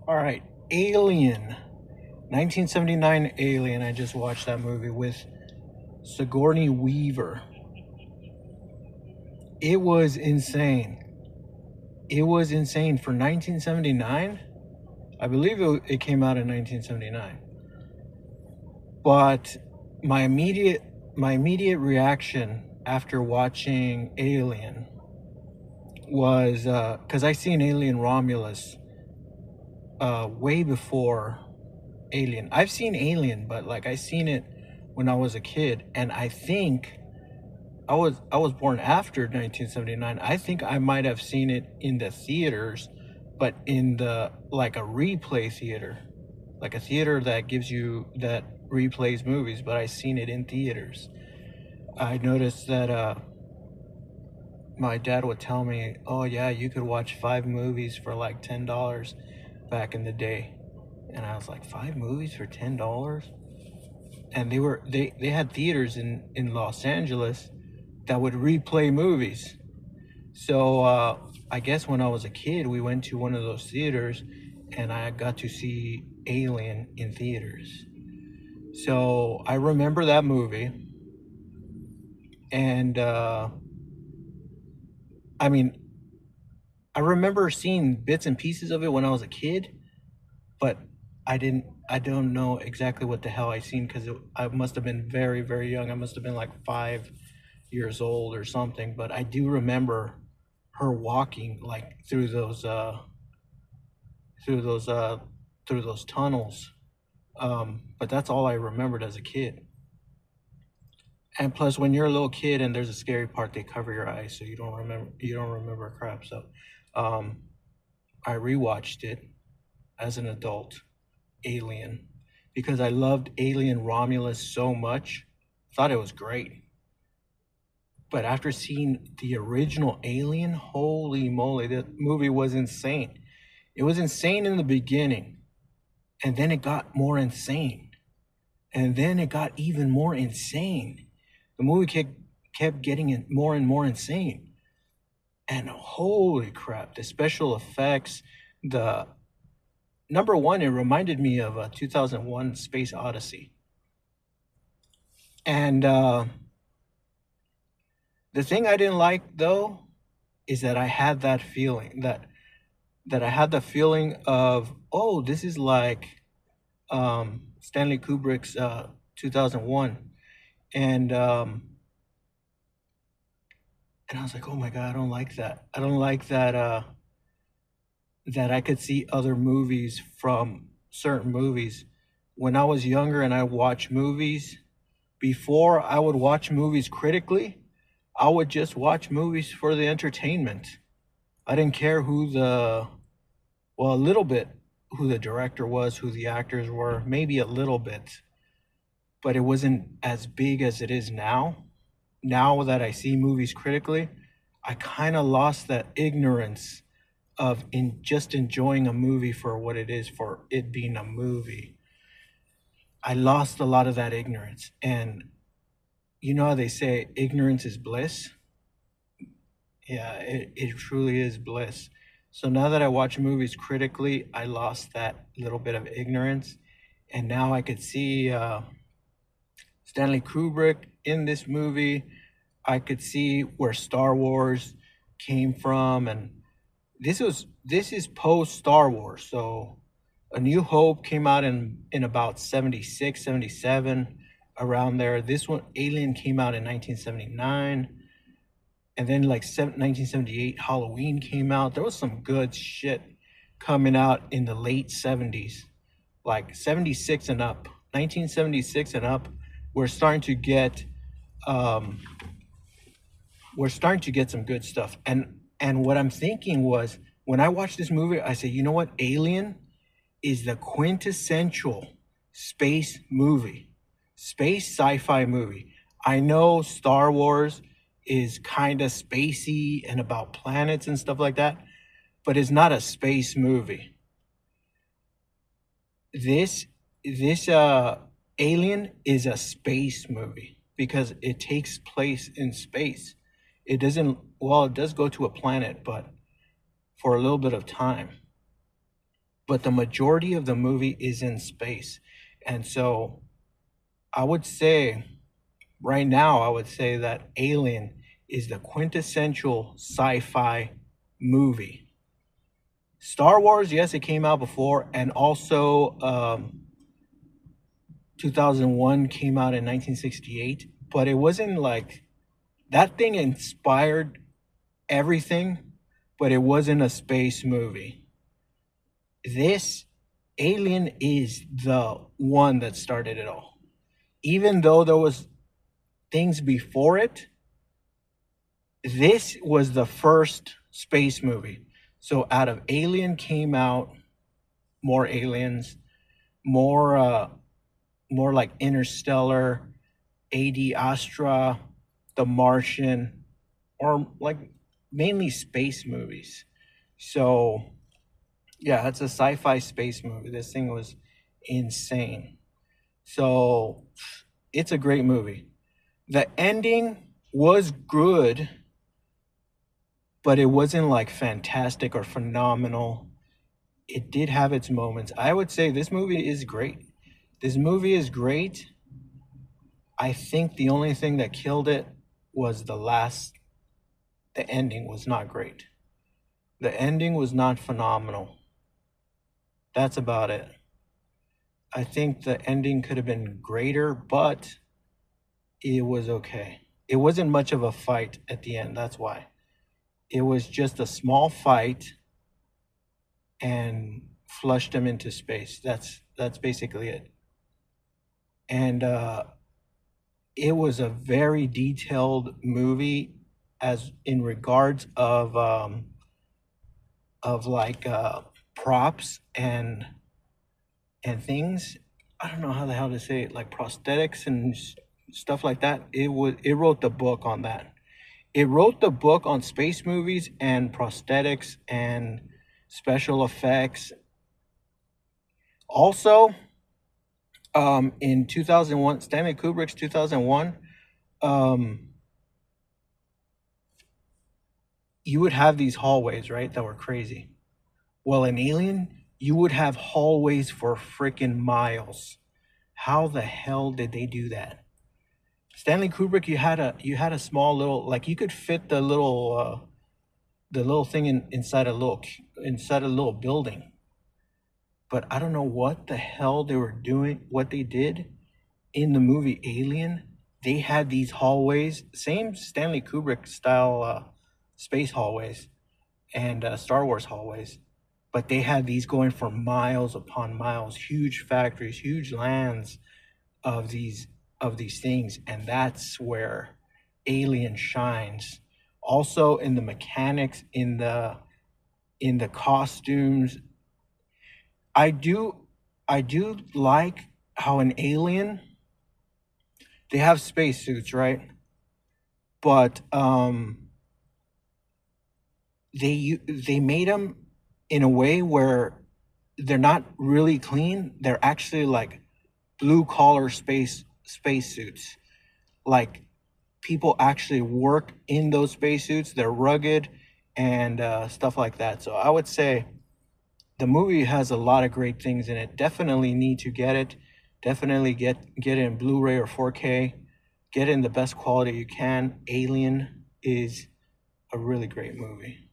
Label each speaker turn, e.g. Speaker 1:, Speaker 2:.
Speaker 1: All right, Alien, 1979 Alien. I just watched that movie with Sigourney Weaver. It was insane. It was insane for 1979. I believe it came out in 1979. But my immediate my immediate reaction after watching Alien was because I seen Alien Romulus way before Alien. I've seen Alien, but like I seen it when I was a kid, and I think I was born after 1979. I think I might have seen it in the theaters, but in the like a replay theater, like a theater that gives you that replays movies. But I seen it in theaters. I noticed that my dad would tell me, "Oh yeah, you could watch 5 movies for like $10 back in the day," and I was like, "5 movies for $10?" And they had theaters in Los Angeles that would replay movies. So I guess when I was a kid, we went to one of those theaters, and I got to see Alien in theaters. So I remember that movie, and I mean, I remember seeing bits and pieces of it when I was a kid, but I don't know exactly what the hell I seen because I must have been very, very young. I must have been like 5 years old or something. But I do remember her walking like through those uh, through those tunnels. But that's all I remembered as a kid. And plus, when you're a little kid and there's a scary part, they cover your eyes so you don't remember crap. So um, I rewatched it as an adult, Alien, because I loved Alien Romulus so much. Thought it was great. But after seeing the original Alien, holy moly, that movie was insane. It was insane in the beginning, and then it got more insane, and then it got even more insane. The movie kept getting more and more insane. And holy crap, the special effects, the number one, it reminded me of 2001 Space Odyssey. And the thing I didn't like though is that I had that feeling that I had the feeling of, oh, this is like Stanley Kubrick's 2001, and and I was like, oh my god, I don't like that. I don't like that that I could see other movies from certain movies. When I was younger and I watched movies, before I would watch movies critically, I would just watch movies for the entertainment. I didn't care well, a little bit who the director was, who the actors were, maybe a little bit, but it wasn't as big as it is now. Now that I see movies critically, I kind of lost that ignorance of in just enjoying a movie for what it is, for it being a movie. I lost a lot of that ignorance. And you know how they say ignorance is bliss? Yeah, it truly is bliss. So now that I watch movies critically, I lost that little bit of ignorance. And now I could see Stanley Kubrick in this movie. I could see where Star Wars came from, and this is post Star Wars. So A New Hope came out in about 76, 77, around there. This one, Alien, came out in 1979. And then like 1978, Halloween came out. There was some good shit coming out in the late 70s, like 76 and up, 1976 and up. We're starting to get um, we're starting to get some good stuff. And what I'm thinking was, when I watched this movie, I said, you know what, Alien is the quintessential space movie, space sci-fi movie. I know Star Wars is kind of spacey and about planets and stuff like that, but it's not a space movie. This Alien is a space movie because it takes place in space. It doesn't, well, it does go to a planet, but for a little bit of time. but the majority of the movie is in space. And so I would say, right now, I would say that Alien is the quintessential sci-fi movie. Star Wars, yes, it came out before, and also 2001 came out in 1968, but it wasn't like that thing inspired everything, but it wasn't a space movie. This Alien is the one that started it all. Even though there was things before it, this was the first space movie. So out of Alien came out more aliens, more like Interstellar, AD Astra, The Martian, or like mainly space movies. So yeah, it's a sci-fi space movie. This thing was insane. So it's a great movie. The ending was good, but it wasn't like fantastic or phenomenal. It did have its moments. I would say this movie is great. This movie is great. I think the only thing that killed it was the ending was not great. The ending was not phenomenal. That's about it. I think the ending could have been greater, but it was okay. It wasn't much of a fight at the end. That's why. It was just a small fight and flushed them into space. That's basically it. And it was a very detailed movie as in regards of like props and things. I don't know how the hell to say it, like prosthetics and stuff like that. It wrote the book on that. It wrote the book on space movies and prosthetics and special effects. Also, in 2001, Stanley Kubrick's 2001, you would have these hallways, right, that were crazy. Well, in Alien, you would have hallways for freaking miles. How the hell did they do that? Stanley Kubrick, you had a small little, like you could fit the little thing inside a little building. But I don't know what the hell they were doing, what they did in the movie Alien. They had these hallways, same Stanley Kubrick style space hallways and Star Wars hallways, but they had these going for miles upon miles, huge factories, huge lands of these things, and that's where Alien shines. Also in the mechanics, in the costumes. I do like how in Alien they have spacesuits, right? But they made them in a way where they're not really clean. They're actually like blue collar spacesuits. Like people actually work in those spacesuits. They're rugged and stuff like that. So I would say the movie has a lot of great things in it. Definitely need to get it. Definitely get it in Blu-ray or 4K. Get it in the best quality you can. Alien is a really great movie.